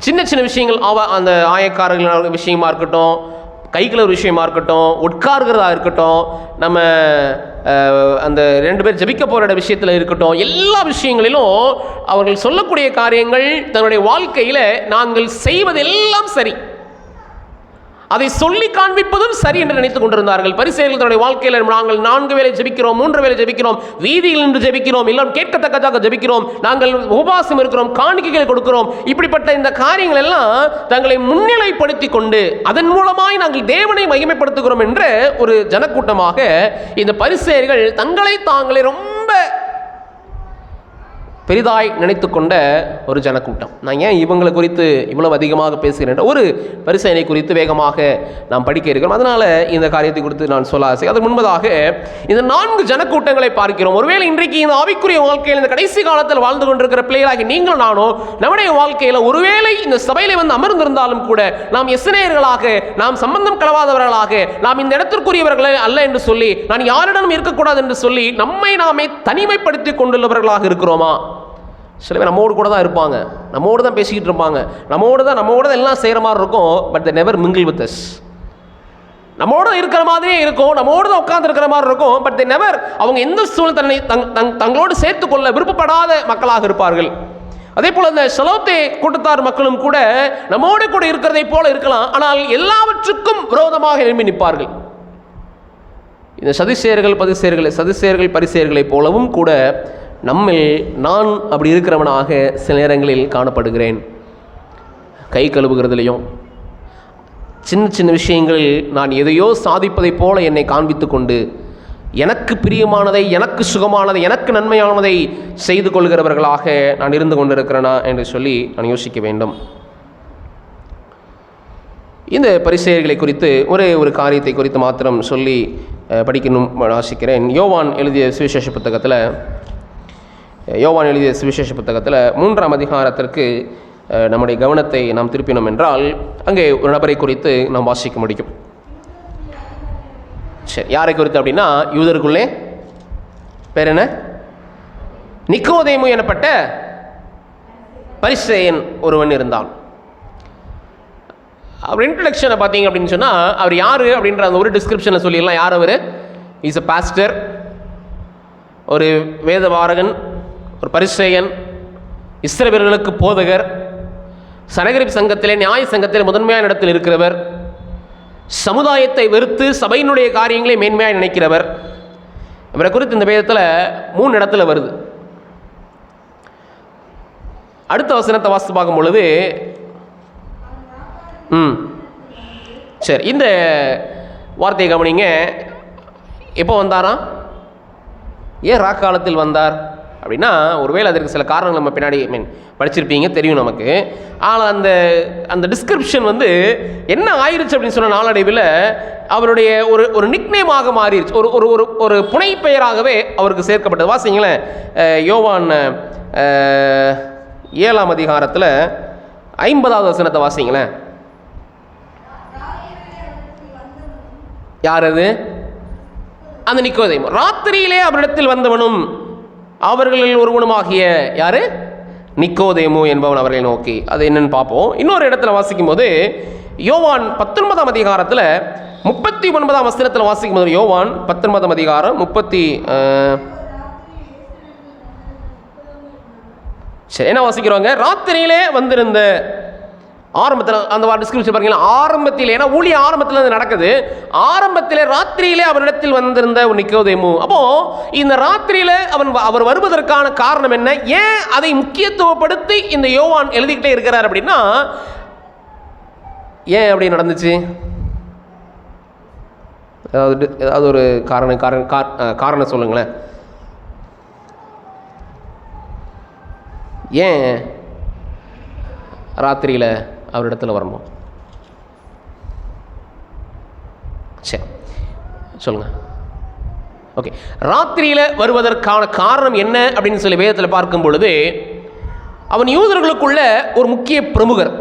சின்ன சின்ன விஷயங்கள், அந்த ஆயக்காரர்கள் விஷயமா இருக்கட்டும், கைக்குள்ள ஒரு விஷயமா இருக்கட்டும், உட்கார்கிறதா இருக்கட்டும், நம்ம அந்த 2 பேர் ஜெபிக்க போகிற விஷயத்தில் இருக்கட்டும், எல்லா விஷயங்களிலும் அவர்கள் சொல்லக்கூடிய காரியங்கள் தன்னுடைய வாழ்க்கையில் நாங்கள் செய்வதெல்லாம் சரி, அதை சொல்லி காண்பிப்பதும் சரி என்று நினைத்துக் கொண்டிருந்தார்கள். பரிசேயர்கள் தன்னுடைய வாழ்க்கையில் நாங்கள் 4 வேளை ஜெபிக்கிறோம், 3 வேளை ஜெபிக்கிறோம், வீதியில் நின்று ஜெபிக்கிறோம், எல்லாம் கேட்கத்தக்கதாக ஜெபிக்கிறோம், நாங்கள் உபவாசம் இருக்கிறோம், காணிக்கைகளை கொடுக்கிறோம், இப்படிப்பட்ட இந்த காரியங்கள் எல்லாம் தங்களை முன்னிலைப்படுத்தி கொண்டு அதன் மூலமாய் நாங்கள் தேவனை மகிமைப்படுத்துகிறோம் என்ற ஒரு ஜனக்கூட்டமாக இந்த பரிசேயர்கள் தங்களை தாங்களே ரொம்ப பெரிதாய் நினைத்து கொண்ட ஒரு ஜனக்கூட்டம். நான் ஏன் இவங்களை குறித்து இவ்வளவு அதிகமாக பேசுகிறேன், ஒரு பரிசேயனை குறித்து வேகமாக நாம் படிக்க இருக்கிறோம், அதனால் இந்த காரியத்தை குறித்து நான் சொல்ல ஆசை. அதற்கு முன்பதாக இந்த 4 ஜனக்கூட்டங்களை பார்க்கிறோம். ஒருவேளை இன்றைக்கு இந்த ஆவிக்குரிய வாழ்க்கையில் இந்த கடைசி காலத்தில் வாழ்ந்து கொண்டிருக்கிற பிள்ளைகளாகி நீங்கள் நானோ நம்முடைய வாழ்க்கையில் ஒருவேளை இந்த சபையில வந்து அமர்ந்திருந்தாலும் கூட நாம் எஸ்னேயர்களாக, நாம் சம்பந்தம் கலவாதவர்களாக, நாம் இந்த இடத்திற்குரியவர்களே அல்ல என்று சொல்லி, நான் யாரிடமும் இருக்கக்கூடாது என்று சொல்லி நம்மை நாமே தனிமைப்படுத்தி கொண்டுள்ளவர்களாக இருக்கிறோமா? சில பேர் நம்மோடு கூட தான் இருப்பாங்க, நம்மோடு தான் பேசிக்கிட்டு இருப்பாங்க, நம்மோடு தான் எல்லாம் செய்கிற மாதிரி இருக்கும், but they never mingle with us. நம்மோடு இருக்கிற மாதிரியே இருக்கும், நம்மோடு தான் உட்கார்ந்து இருக்கிற மாதிரி இருக்கும், பட் they never, அவங்க எந்த சூழ்நிலை தங்களோடு சேர்த்து கொள்ள விருப்பப்படாத மக்களாக இருப்பார்கள். அதே போல இந்த செலோத்தே கூட்டத்தார் மக்களும் கூட நம்மோடு கூட இருக்கிறதை போல இருக்கலாம், ஆனால் எல்லாவற்றுக்கும் விரோதமாக எழும்பி நிற்பார்கள். இந்த சதிசேயர்கள் பரிசேயர்களை போலவும் கூட நம்மில் நான் அப்படி இருக்கிறவனாக சில நேரங்களில் காணப்படுகிறேன். கை கழுவுகிறதுலையும் சின்ன சின்ன விஷயங்களில் நான் எதையோ சாதிப்பதைப் போல என்னை காண்பித்து கொண்டு எனக்கு பிரியமானதை, எனக்கு சுகமானதை, எனக்கு நன்மையானதை செய்து கொள்கிறவர்களாக நான் இருந்து கொண்டிருக்கிறேனா என்று சொல்லி நான் யோசிக்க வேண்டும். இந்த பரிசேயர்களை குறித்து ஒரே ஒரு காரியத்தை குறித்து மாத்திரம் சொல்லி படிக்கணும் ஆசிக்கிறேன். யோவான் எழுதிய சுவிசேஷ புத்தகத்தில் 3ஆம் அதிகாரத்திற்கு நம்முடைய கவனத்தை நாம் திருப்பினோம் என்றால் அங்கே ஒரு நபரை குறித்து நாம் வாசிக்க முடியும். சரி, யாரை குறித்து அப்படின்னா, யூதருக்குள்ளே பேர் என்ன, நிக்கோதேமு எனப்பட்ட பரிசேயன் ஒருவன் இருந்தான். அவர் இன்ட்ரடக்ஷனை பார்த்தீங்க அப்படின்னு சொன்னால், அவர் யார் அப்படின்ற அந்த ஒரு டிஸ்கிரிப்ஷனில் சொல்லிடலாம். யார் அவர்? இஸ் அ பாஸ்டர், ஒரு வேதபாரகன், ஒரு பரிசேயன், இஸ்ரவேலர்களுக்கு போதகர், சனகரிப் சங்கத்திலே, நியாய சங்கத்திலே முதன்மையான இடத்தில் இருக்கிறவர், சமுதாயத்தை வெறுத்து சபையினுடைய காரியங்களை மேன்மையாக நினைக்கிறவர். இவரை குறித்து இந்த வேதத்தில் 3 இடத்துல வருது. அடுத்த வசனத்தை வாசித்து பார்க்கும் பொழுது சரி, இந்த வார்த்தையை கவனிங்க. எப்போ வந்தாராம், ஏன் ராக்காலத்தில் வந்தார் அப்படின்னா ஒருவேளை அதற்கு சில காரணங்கள் நம்ம பின்னாடி படிச்சிருப்பீங்க, தெரியும் நமக்கு. ஆனால் அந்த அந்த டிஸ்கிரிப்ஷன் வந்து என்ன ஆயிடுச்சு அப்படின்னு சொன்ன நாளடைவில் அவருடைய ஒரு நிக்நேமாக மாறிடுச்சு, ஒரு ஒரு ஒரு ஒரு புனை பெயராகவே அவருக்கு சேர்க்கப்பட்டது. வாசிங்களேன், யோவான் 7ஆம் அதிகாரத்தில் 50வது வசனத்தை வாசிங்களேன். யார் அது? அந்த நிக்கோதேமு. ராத்திரியிலே அவரிடத்தில் வந்தவனும் அவர்களில் ஒருவனுமாகிய யாரு? நிக்கோதேமு என்பவன் அவர்களை நோக்கி. அது என்னன்னு பார்ப்போம். இன்னொரு இடத்துல வாசிக்கும் போது யோவான் 19ஆம் அதிகாரத்தில் 39ஆம் வசனத்தில் வாசிக்கும் போது, யோவான் 19ஆம் அதிகாரம் 30 சரி என்ன வாசிக்கிறோங்க? ராத்திரியிலே வந்திருந்த, ஆரம்பத்தில் அந்த டிஸ்கிரிப்ஷன் பாருங்களா, ஆரம்பத்தில், ஏன்னா ஊழிய ஆரம்பத்தில் அது நடக்குது. ஆரம்பத்தில் ராத்திரியிலே அவரிடத்தில் வந்திருந்த ஒரு நிக்கோதேமு. அப்போ இந்த ராத்திரியில அவர் வருவதற்கான காரணம் என்ன? ஏன் அதை முக்கியத்துவப்படுத்தி இந்த யோவான் எழுதிக்கிட்டே இருக்கிறார் அப்படின்னா, ஏன் அப்படி நடந்துச்சு? ஏதாவது ஒரு காரணம் சொல்லுங்களேன். ஏன் ராத்திரியில் அவரிடத்தில் வரணும்? சரி சொல்லுங்க. ஓகே, ராத்திரியில் வருவதற்கான காரணம் என்ன அப்படின்னு சொல்லி வேதத்தில் பார்க்கும் பொழுது, அவன் யூதர்களுக்குள்ள ஒரு முக்கிய பிரமுகர்.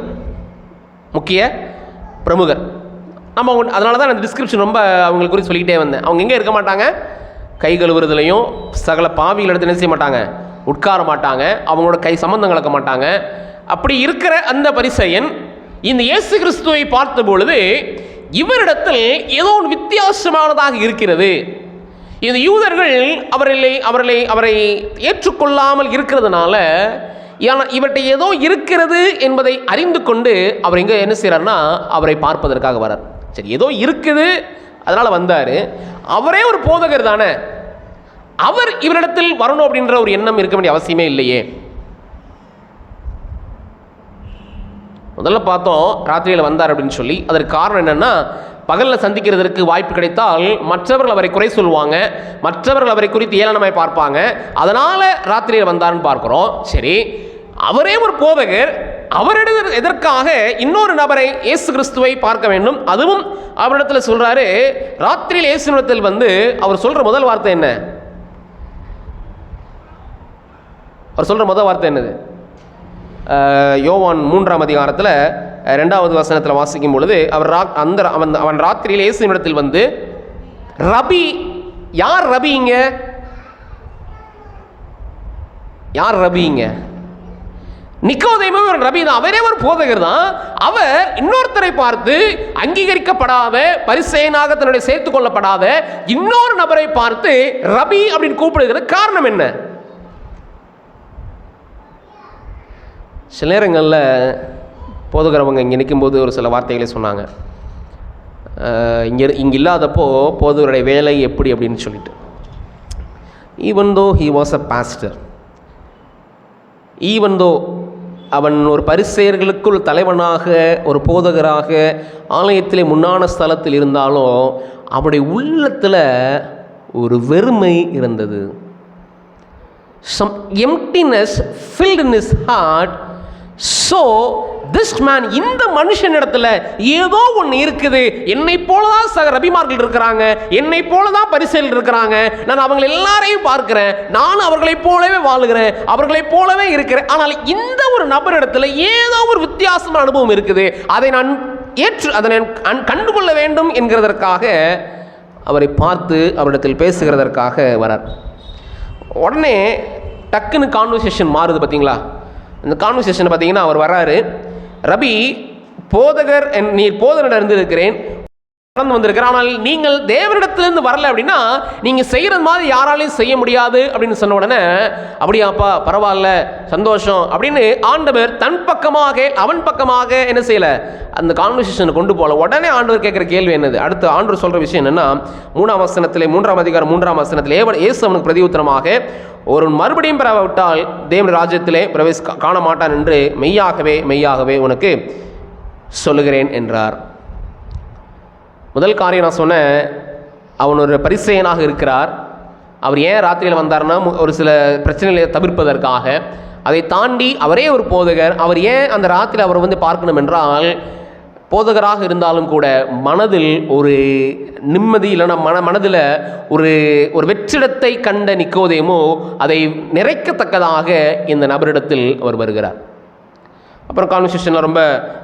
நம்ம அதனால தான் அந்த டிஸ்கிரிப்ஷன் ரொம்ப அவங்களுக்கு குறித்து சொல்லிக்கிட்டே வந்தேன். அவங்க எங்கே இருக்க மாட்டாங்க? கை கழுவுறதுலையும் சகல பாவிகள் எடுத்து என்ன செய்ய மாட்டாங்க? உட்கார மாட்டாங்க. அவங்களோட கை சம்பந்தம் கலக்க மாட்டாங்க. அப்படி இருக்கிற அந்த பரிசேயன் இந்த இயேசு கிறிஸ்துவை பார்த்த பொழுது இவரிடத்தில் ஏதோ ஒரு வித்தியாசமானதாக இருக்கிறது. இந்த யூதர்கள் அவரை ஏற்றுக்கொள்ளாமல் இருக்கிறதுனால, இவர்கிட்ட ஏதோ இருக்கிறது என்பதை அறிந்து கொண்டு அவர் இங்கே என்ன செய்கிறார்னா, அவரை பார்ப்பதற்காக வரார். சரி, ஏதோ இருக்குது அதனால வந்தார். அவரே ஒரு போதகர் தானே, அவர் இவரிடத்தில் வரணும் அப்படின்ற ஒரு எண்ணம் இருக்க வேண்டிய அவசியமே இல்லையே. முதல்ல பார்த்தோம் ராத்திரியில் வந்தார் அப்படின்னு சொல்லி. அதற்கு காரணம் என்னன்னா, பகலில் சந்திக்கிறதுக்கு வாய்ப்பு கிடைத்தால் மற்றவர்கள் அவரை குறை சொல்லுவாங்க, மற்றவர்கள் அவரை குறித்து ஏளனமாய் பார்ப்பாங்க. அதனால் ராத்திரியில் வந்தார்னு பார்க்குறோம். சரி, அவரே ஒரு போதகர், அவரிடம் எதற்காக இன்னொரு நபரை இயேசு கிறிஸ்துவை பார்க்க வேண்டும்? அதுவும் அவரிடத்தில் சொல்கிறாரு. ராத்திரியில் இயேசுவிடத்தில் வந்து அவர் சொல்கிற முதல் வார்த்தை என்ன? அவர் சொல்கிற முதல் வார்த்தை என்னது? யோவான் 3ஆம் அதிகாரத்தில் 2வது வசனத்தில் வாசிக்கும் பொழுது, அவன் ராத்திரியில் இயேசுவினிடத்தில் வந்து ரபி. யார் ரபிங்க? யார் ரபிங்க? நிக்கோதேமு ஒரு ரபி தான். அவரே ஒரு போதகர் தான். அவர் இன்னொருத்தரை பார்த்து அங்கீகரிக்கப்படாத, பரிசேயனாக தன்னுடைய சேர்த்துக் கொள்ளப்படாத இன்னொரு நபரை பார்த்து ரபி அப்படின்னு கூப்பிடுகிற காரணம் என்ன? சில நேரங்களில் போதுகிறவங்க இங்கே நிற்கும்போது ஒரு சில வார்த்தைகளை சொன்னாங்க. இங்கே இல்லாதப்போ போதுவருடைய வேலை எப்படி அப்படின்னு சொல்லிட்டு, even though he was a pastor, even though அவன் ஒரு பரிசேயர்களுக்குள் தலைவனாக, ஒரு போதகராக ஆலயத்திலே முன்னான ஸ்தலத்தில் இருந்தாலும் அவனுடைய உள்ளத்தில் ஒரு வெறுமை இருந்தது. Some emptiness filled in his heart. So this man, இந்த மனுஷனிடத்துல ஏதோ ஒன்று இருக்குது. என்னை போலதான் சக ரபிமார்கள் இருக்கிறாங்க, என்னை போலதான் பரிசேயர்கள் இருக்கிறாங்க. நான் அவங்களை எல்லாரையும் பார்க்கிறேன், நானும் அவர்களைப் போலவே வாழுகிறேன், அவர்களைப் போலவே இருக்கிறேன். ஆனால் இந்த ஒரு நபரிடத்துல ஏதோ ஒரு வித்தியாசமான அனுபவம் இருக்குது. அதை நான் கண்டுகொள்ள வேண்டும் என்கிறதற்காக அவரை பார்த்து அவரிடத்தில் பேசுகிறதற்காக வரார். உடனே டக்குன்னு கான்வர்சேஷன் மாறுது. பார்த்தீங்களா? இந்த கான்வர்சேஷனை பார்த்தீங்கன்னா, அவர் வர்றாரு. ரபி, போதகர், நீர் போதகரிடம் இருந்து இருக்கிறேன், நடந்து வந்திருக்கிறேன். ஆனால் நீங்கள் தேவனிடத்திலிருந்து வரல அப்படின்னா நீங்கள் செய்கிறது மாதிரி யாராலையும் செய்ய முடியாது அப்படின்னு சொன்ன உடனே, அப்படியாப்பா, பரவாயில்ல, சந்தோஷம் அப்படின்னு ஆண்டவர் தன் பக்கமாக, அவன் பக்கமாக என்ன செய்யலை, அந்த கான்வர்சேஷனை கொண்டு போகல. உடனே ஆண்டவர் கேட்குற கேள்வி என்னது? அடுத்து ஆண்டவர் சொல்கிற விஷயம் என்னன்னா, 3ஆம் வசனத்திலே, 3ஆம் அதிகாரம் 3ஆம் வசனத்திலே இயேசு அவனுக்கு பிரதியுத்தரமாக, ஒரு மறுபடியும் பெறாவிட்டால் தேவனுடைய ராஜ்யத்திலே காண மாட்டான் என்று மெய்யாகவே மெய்யாகவே உனக்கு சொல்லுகிறேன் என்றார். முதல் காரியம் நான் சொன்னேன், அவன் ஒரு பரிசேயனாக இருக்கிறார். அவர் ஏன் ராத்திரியில் வந்தார்னா ஒரு சில பிரச்சனைகளை தவிர்ப்பதற்காக. அதை தாண்டி அவரே ஒரு போதகர். அவர் ஏன் அந்த ராத்திரி அவரை வந்து பார்க்கணும் என்றால், போதகராக இருந்தாலும் கூட மனதில் ஒரு நிம்மதி இல்லைன்னா மனதில் ஒரு வெற்றிடத்தை கண்ட நிக்கோதேமு அதை நிறைக்கத்தக்கதாக இந்த நபரிடத்தில் அவர் வருகிறார். அப்புறம் கான்வர்சேஷனில் ரொம்ப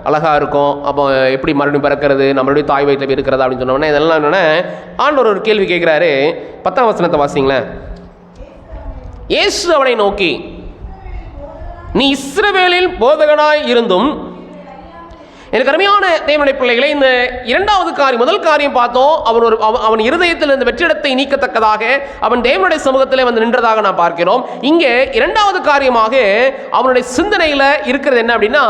அழகாக இருக்கும். அப்போ எப்படி மறுபடியும் பிறக்கிறது, நம்மளுடைய தாய் வயிற்றில் இருக்கிறதா அப்படின்னு சொன்னோன்னே இதெல்லாம் என்னென்ன ஆண்டவர் ஒரு கேள்வி கேட்குறாரு. 10ஆம் வசனத்தை வாசிங்களேன். இயேசு அவனை நோக்கி, நீ இஸ்ரவேலில் போதகனாய் இருந்தும். எனக்கு அருமையான தேவனுடைய பிள்ளைகளை, இந்த இரண்டாவது காரியம், முதல் காரியம் பார்த்தோம், அவன் இருதயத்தில் இந்த வெற்றிடத்தை நீக்கத்தக்கதாக அவன் தேவனுடைய சமூகத்தில் வந்து நின்றதாக நான் பார்க்கிறோம். இங்கே இரண்டாவது காரியமாக அவனுடைய சிந்தனையில் இருக்கிறது என்ன அப்படின்னா,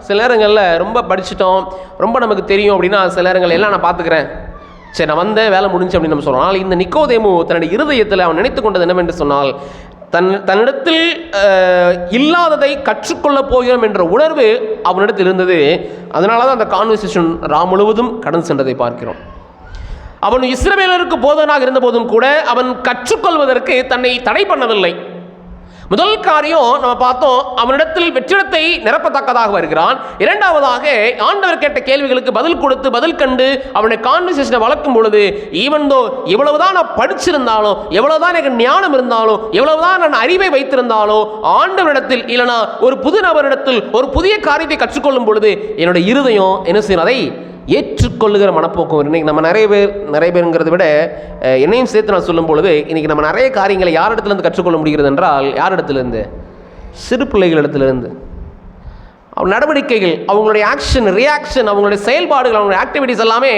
சில நேரங்களில் ரொம்ப படிச்சுட்டோம், ரொம்ப நமக்கு தெரியும் அப்படின்னா சில நேரங்கள் எல்லாம் நான் பார்த்துக்கிறேன், சரி நான் வந்தேன், வேலை முடிஞ்சு அப்படின்னு நம்ம சொல்கிறோம். ஆனால் இந்த நிக்கோதேமு தன்னுடைய இருதயத்தில் அவன் நினைத்து கொண்டது என்னவென்று சொன்னால், தன்னிடத்தில் இல்லாததை கற்றுக்கொள்ளப் போகிறோம் என்ற உணர்வு அவனிடத்தில் இருந்தது. அதனால தான் அந்த கான்வர்சேஷன் முழுவதும் கடந்து சென்றதை பார்க்கிறோம். அவன் இஸ்ரவேலருக்கு போதனாக இருந்த போதும் கூட அவன் கற்றுக்கொள்வதற்கு தன்னை தடை பண்ணவில்லை. முதல் காரியம் நம்ம பார்த்தோம், அவனிடத்தில் வெற்றிடத்தை நிரப்பத்தக்கதாக வருகிறான். இரண்டாவதாக ஆண்டவர் கேட்ட கேள்விகளுக்கு பதில் கொடுத்து பதில் கண்டு அவனுடைய கான்வர்சேஷனை வளர்க்கும் பொழுது, ஈவன்தோ எவ்வளவுதான் நான் படிச்சிருந்தாலும், எவ்வளவுதான் எனக்கு ஞானம் இருந்தாலும், எவ்வளவுதான் நான் அறிவை வைத்திருந்தாலும், ஆண்டவரிடத்தில் இல்லைனா ஒரு புது நபரிடத்தில் ஒரு புதிய காரியத்தை கற்றுக்கொள்ளும் பொழுது என்னுடைய இருதயம் என்ன செய்யும், அதை ஏற்றுக்கொள்ளுகிற மனப்போக்கம். இன்றைக்கி நம்ம நிறைய பேருங்கிறத விட என்னையும் சேர்த்து நான் சொல்லும் பொழுது, இன்றைக்கி நம்ம நிறைய காரியங்களை யாரிடத்துலேருந்து கற்றுக்கொள்ள முடிகிறது என்றால், யாரிடத்துலேருந்து? சிறு பிள்ளைகளிடத்திலிருந்து. அவங்க நடவடிக்கைகள், அவங்களுடைய ஆக்ஷன், ரியாக்ஷன், அவங்களுடைய செயல்பாடுகள், அவங்களுடைய ஆக்டிவிட்டிஸ் எல்லாமே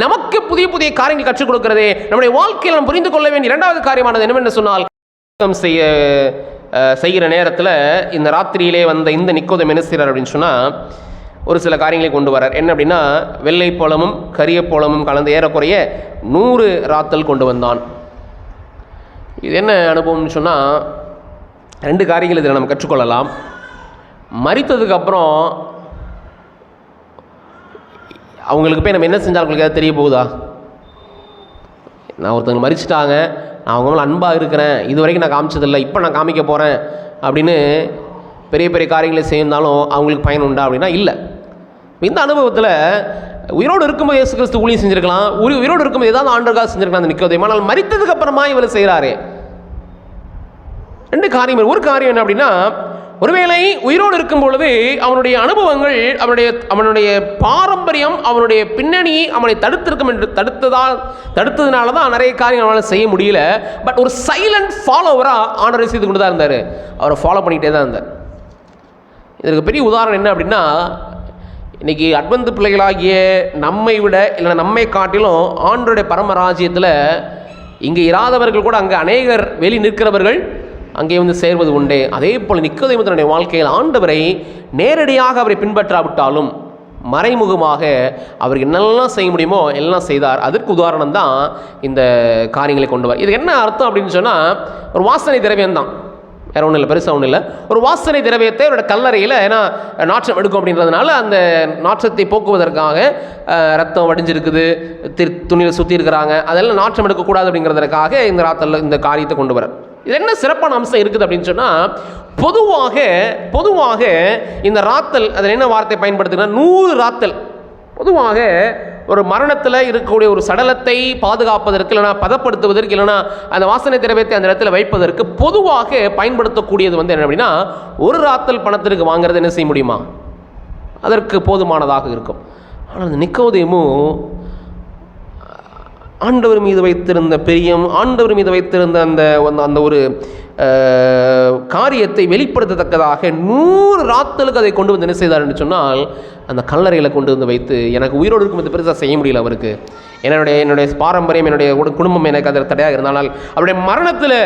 நமக்கு புதிய புதிய காரியங்கள் கற்றுக் கொடுக்கிறதே. நம்முடைய வாழ்க்கையில் நம்ம புரிந்து கொள்ள வேண்டிய இரண்டாவது காரியமானது என்னவென்று சொன்னால், செய்கிற நேரத்தில் இந்த ராத்திரியிலே வந்த இந்த நிக்கோதேமு என்ன செய்கிறார் அப்படின்னு சொன்னால், ஒரு சில காரியங்களை கொண்டு வரார். என்ன அப்படின்னா, வெள்ளை போலமும் கரிய போலமும் கலந்து ஏறக்குறைய 100 ராத்தல் கொண்டு வந்தான். இது என்ன அனுபவம்னு சொன்னால், 2 காரியங்கள் இதில் நம்ம கற்றுக்கொள்ளலாம். மரித்ததுக்கப்புறம் அவங்களுக்கு போய் நம்ம என்ன செஞ்சால் அவங்களுக்கு ஏதாவது தெரிய போகுதா? நான் ஒருத்தவங்க மரிச்சிட்டாங்க, நான் அவங்க மேலே அன்பாக இருக்கிறேன், இது வரைக்கும் நான் காமிச்சதில்லை, இப்போ நான் காமிக்க போகிறேன் அப்படின்னு பெரிய பெரிய காரியங்களை செய்யணுந்தாலும் அவங்களுக்கு பயன் உண்டா அப்படின்னா இல்லை. இந்த அனுபவத்தில் உயிரோடு இருக்கும்போது இயேசு கிறிஸ்து ஊழியம் செஞ்சுருக்கலாம், உயிரோடு இருக்கும்போது ஏதாவது ஆண்டவருக்காக செஞ்சுருக்கலாம் அந்த நிக்கோதேமு. ஆனால் மரித்ததுக்கு அப்புறமா இவர் செய்கிறாரே 2 காரியம். ஒரு காரியம் என்ன அப்படின்னா, ஒருவேளை உயிரோடு இருக்கும் பொழுது அவனுடைய அனுபவங்கள், அவனுடைய பாரம்பரியம், அவனுடைய பின்னணி அவனை தடுத்திருக்கும் என்று தடுத்ததுனால தான் நிறைய காரியங்கள் அவனால் செய்ய முடியல. பட் ஒரு சைலண்ட் ஃபாலோவராக ஆண்டவரை செய்து கொண்டு தான் இருந்தார். அவரை ஃபாலோ பண்ணிகிட்டே தான் இருந்தார். இதற்கு பெரிய உதாரணம் என்ன அப்படின்னா, இன்றைக்கி அட்வென்த் பிள்ளைகளாகிய நம்மை விட இல்லை நம்மை காட்டிலும் ஆண்டவருடைய பரமராஜ்யத்தில் இங்கே இராதவர்கள் கூட அங்கே அநேகர் வெளி நிற்கிறவர்கள் அங்கே வந்து சேர்வது உண்டே. அதே போல் நிக்கோதேமு தன்னுடைய வாழ்க்கையில் ஆண்டவரை நேரடியாக அவரை பின்பற்றாவிட்டாலும் மறைமுகமாக அவர் என்னெல்லாம் செய்ய முடியுமோ எல்லாம் செய்தார். அதற்கு உதாரணம் தான் இந்த காரியங்களை கொண்டு வர. இது என்ன அர்த்தம் அப்படின்னு சொன்னால், ஒரு வாசனை திரவியம் தான், வேறு ஒன்றும் இல்லை, பெருசாக ஒன்றும் இல்லை. ஒரு வாசனை திரவியத்தை அவரோட கல்லறையில் ஏன்னா நாற்றம் எடுக்கும் அப்படின்றதுனால அந்த நாற்றத்தை போக்குவதற்காக ரத்தம் வடிஞ்சிருக்குது, துணியில் சுற்றி இருக்கிறாங்க, அதெல்லாம் நாற்றம் எடுக்கக்கூடாது அப்படிங்கிறதுக்காக இந்த ராத்தல் இந்த காரியத்தை கொண்டு வர. இது என்ன சிறப்பான அம்சம் இருக்குது அப்படின்னு சொன்னால், பொதுவாக இந்த ராத்தல், அதில் என்ன வார்த்தை பயன்படுத்துங்கன்னா 100 ராத்தல். பொதுவாக ஒரு மரணத்தில் இருக்கக்கூடிய ஒரு சடலத்தை பாதுகாப்பதற்கு, இல்லைனா பதப்படுத்துவதற்கு, இல்லைனா அந்த வாசனை திரவியத்தை அந்த இடத்துல வைப்பதற்கு பொதுவாக பயன்படுத்தக்கூடியது வந்து என்ன அப்படின்னா, ஒரு ராத்தல் பணத்திற்கு வாங்குறது என்ன செய்ய முடியுமா, அதற்கு போதுமானதாக இருக்கும். ஆனால் அந்த நிக்கோதேமு ஆண்டவர் மீது வைத்திருந்த பிரியம், ஆண்டவர் மீது வைத்திருந்த அந்த ஒரு காரியத்தை வெளிப்படுத்தத்தக்கதாக 100 ராத்தலுக்கு அதை கொண்டு வந்து என்ன செய்தார் என்று சொன்னால், அந்த கல்லறையில் கொண்டு வந்து வைத்து, எனக்கு உயிரோடு இருக்கும் இது பெருசாக செய்ய முடியல அவருக்கு, என்னுடைய பாரம்பரியம், என்னுடைய குடும்பம் எனக்கு அதில் தடையாக இருந்தாலும் அவருடைய மரணத்தில்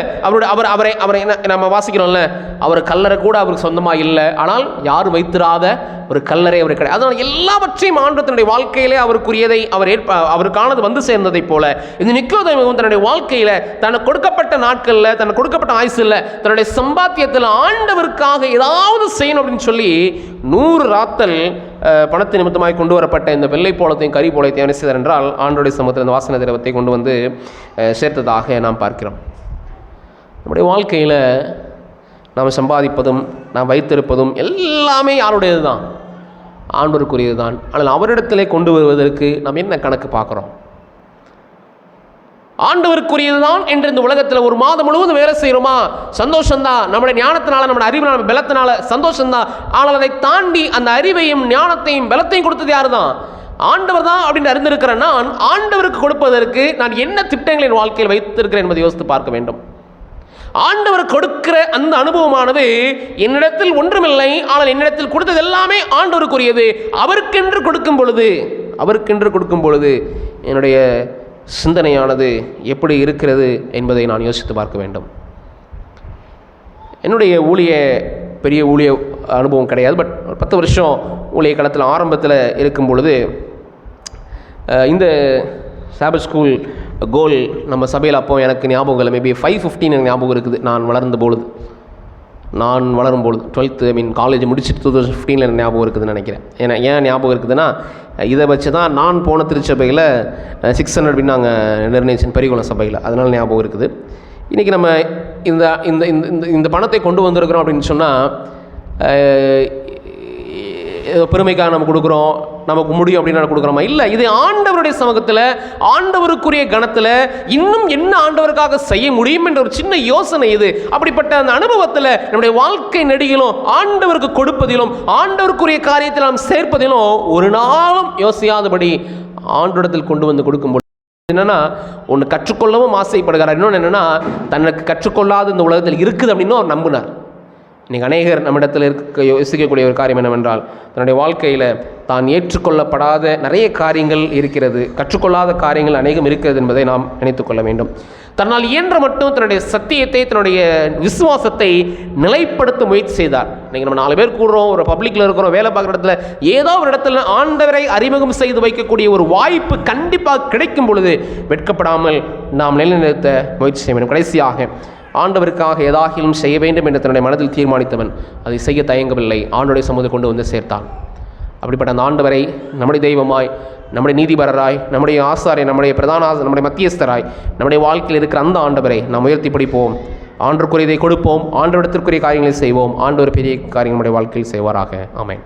அவரை நம்ம வாசிக்கிறோம்ல, அவர் கல்லறை கூட அவருக்கு சொந்தமாக இல்லை, ஆனால் யாரும் வைத்திராத ஒரு கல்லறை அவர் கிடையாது. அதனால் எல்லாவற்றையும் ஆண்டவருடைய வாழ்க்கையிலே அவருக்குரியதை அவருக்கானது வந்து சேர்ந்ததைப் போல இந்த நிக்கோதேமு தன்னுடைய வாழ்க்கையில் தனக்கு கொடுக்கப்பட்ட நாட்களில், தனக்கு கொடுக்கப்பட்ட ஆயுசில், தன்னுடைய சம்பாத்தியத்தில் ஆண்டவருக்காக ஏதாவது செய்யணும் அப்படின்னு சொல்லி 100 ராத்தல் பணத்தை நிமித்தமாய் கொண்டு வரப்பட்ட இந்த வெள்ளை போலத்தையும் கறி போலத்தையும் என்ன செய்தார் என்றால், ஆண்டவருடைய சமூகத்தில் இந்த வாசனை திரவத்தை கொண்டு வந்து சேர்த்ததாக நாம் பார்க்கிறோம். நம்முடைய வாழ்க்கையில் நாம் சம்பாதிப்பதும் நாம் வைத்திருப்பதும் எல்லாமே யாருடையது தான்? ஆண்டவருக்குரியது தான். ஆனால் அவரிடத்திலே கொண்டு வருவதற்கு நாம் என்ன கணக்கு பார்க்குறோம்? ஆண்டவருக்குரியது தான் என்று இந்த உலகத்தில் ஒரு மாதம் முழுவதும் வேலை செய்கிறோமா? சந்தோஷம்தான். நம்முடைய ஞானத்தினால, நம்முடைய அறிவினால, பலத்தினால சந்தோஷம்தான். ஆனால் அதை தாண்டி அந்த அறிவையும் ஞானத்தையும் பலத்தையும் கொடுத்தது யாரு தான்? ஆண்டவர் தான் அப்படின்னு அறிந்திருக்கிற நான் ஆண்டவருக்கு கொடுப்பதற்கு நான் என்ன திட்டங்களை என் வாழ்க்கையில் வைத்திருக்கிறேன் என்பதை யோசித்து பார்க்க வேண்டும். ஆண்டவர் கொடுக்கிற அந்த அனுபவமானது என்னிடத்தில் ஒன்றுமில்லை, ஆனால் என்னிடத்தில் கொடுத்தது எல்லாமே ஆண்டவருக்குரியது. அவருக்கென்று கொடுக்கும் பொழுது என்னுடைய சிந்தனையானது எப்படி இருக்கிறது என்பதை நான் யோசித்து பார்க்க வேண்டும். என்னுடைய பெரிய ஊழிய அனுபவம் கிடையாது. பட் 10 வருஷம் ஊழிய காலத்தில் ஆரம்பத்தில் இருக்கும் பொழுது இந்த சாபத் ஸ்கூல் கோல் நம்ம சபையில் அப்போ எனக்கு ஞாபகம் இல்லை, மேபி 5:15 எனக்கு ஞாபகம் இருக்குது. நான் வளரும் பொழுது 12th காலேஜ் முடிச்சுட்டு 2015 எனக்கு ஞாபகம் இருக்குதுன்னு நினைக்கிறேன். ஏன் ஞாபகம் இருக்குதுன்னா, இதை வச்சு தான் நான் போன திருச்சபையில் 600 அப்படின்னு நாங்கள் நிர்ணயிச்சேன், பெரியகுளம் சபையில். அதனால் ஞாபகம் இருக்குது. இன்றைக்கி நம்ம இந்த இந்த இந்த பணத்தை கொண்டு வந்திருக்கிறோம் அப்படின்னு சொன்னால் பெருமைக்காக நம்ம கொடுக்குறோம், நமக்கு முடியும் அப்படின்னு கொடுக்குறோமா? இல்லை. இது ஆண்டவருடைய சமூகத்தில், ஆண்டவருக்குரிய கணத்தில் இன்னும் என்ன ஆண்டவருக்காக செய்ய முடியும் என்ற ஒரு சின்ன யோசனை இது. அப்படிப்பட்ட அந்த அனுபவத்தில் நம்முடைய வாழ்க்கை நெடுகிலும் ஆண்டவருக்கு கொடுப்பதிலும் ஆண்டவருக்குரிய காரியத்தில் நாம் சேர்ப்பதிலும் ஒரு நாளும் யோசியாதபடி ஆண்டவரிடத்தில் கொண்டு வந்து கொடுக்கும்போது என்னன்னா, ஒன்று கற்றுக்கொள்ளவும் ஆசைப்படுகிறார், இன்னொன்று என்னென்னா தனக்கு கற்றுக்கொள்ளாத இந்த உலகத்தில் இருக்குது அப்படின்னு அவர் நம்பினார். இன்றைக்கி அநேகர் நம்மிடத்தில் யோசிக்கக்கூடிய ஒரு காரியம் என்னவென்றால், தன்னுடைய வாழ்க்கையில் தான் ஏற்றுக்கொள்ளப்படாத நிறைய காரியங்கள் இருக்கிறது, கற்றுக்கொள்ளாத காரியங்கள் அநேகம் இருக்கிறது என்பதை நாம் நினைத்துக்கொள்ள வேண்டும். தன்னால் இயன்ற மட்டும் தன்னுடைய சத்தியத்தை, தன்னுடைய விசுவாசத்தை நிலைப்படுத்த முயற்சி செய்தார். இன்றைக்கி நம்ம 4 பேர் கூடுறோம், ஒரு பப்ளிக்கில் இருக்கிறோம், வேலை பார்க்குற இடத்துல ஏதோ ஒரு இடத்துல ஆண்டவரை அறிமுகம் செய்து வைக்கக்கூடிய ஒரு வாய்ப்பு கண்டிப்பாக கிடைக்கும் பொழுது வெட்கப்படாமல் நாம் நிலைநிறுத்த முயற்சி செய்ய வேண்டும். கடைசியாக, ஆண்டவருக்காக ஏதாகிலும் செய்ய வேண்டும் என்று தன்னுடைய மனதில் தீர்மானித்தவன் அதை செய்ய தயங்கவில்லை, ஆண்டவருடைய சமூகத்தை கொண்டு வந்து சேர்த்தான். அப்படிப்பட்ட அந்த ஆண்டவரை நம்முடைய தெய்வமாய், நம்முடைய நீதிபரராய், நம்முடைய ஆசாரை, நம்முடைய நம்முடைய மத்தியஸ்தராய், நம்முடைய வாழ்க்கையில் இருக்கிற அந்த ஆண்டவரை நாம் உயர்த்தி பிடிப்போம். ஆண்டவருக்குரியதை கொடுப்போம், ஆண்டவரிடத்திற்குரிய காரியங்களை செய்வோம். ஆண்டவர் பெரிய காரியங்கள் நம்முடைய வாழ்க்கையில் செய்வாராக. ஆமென்.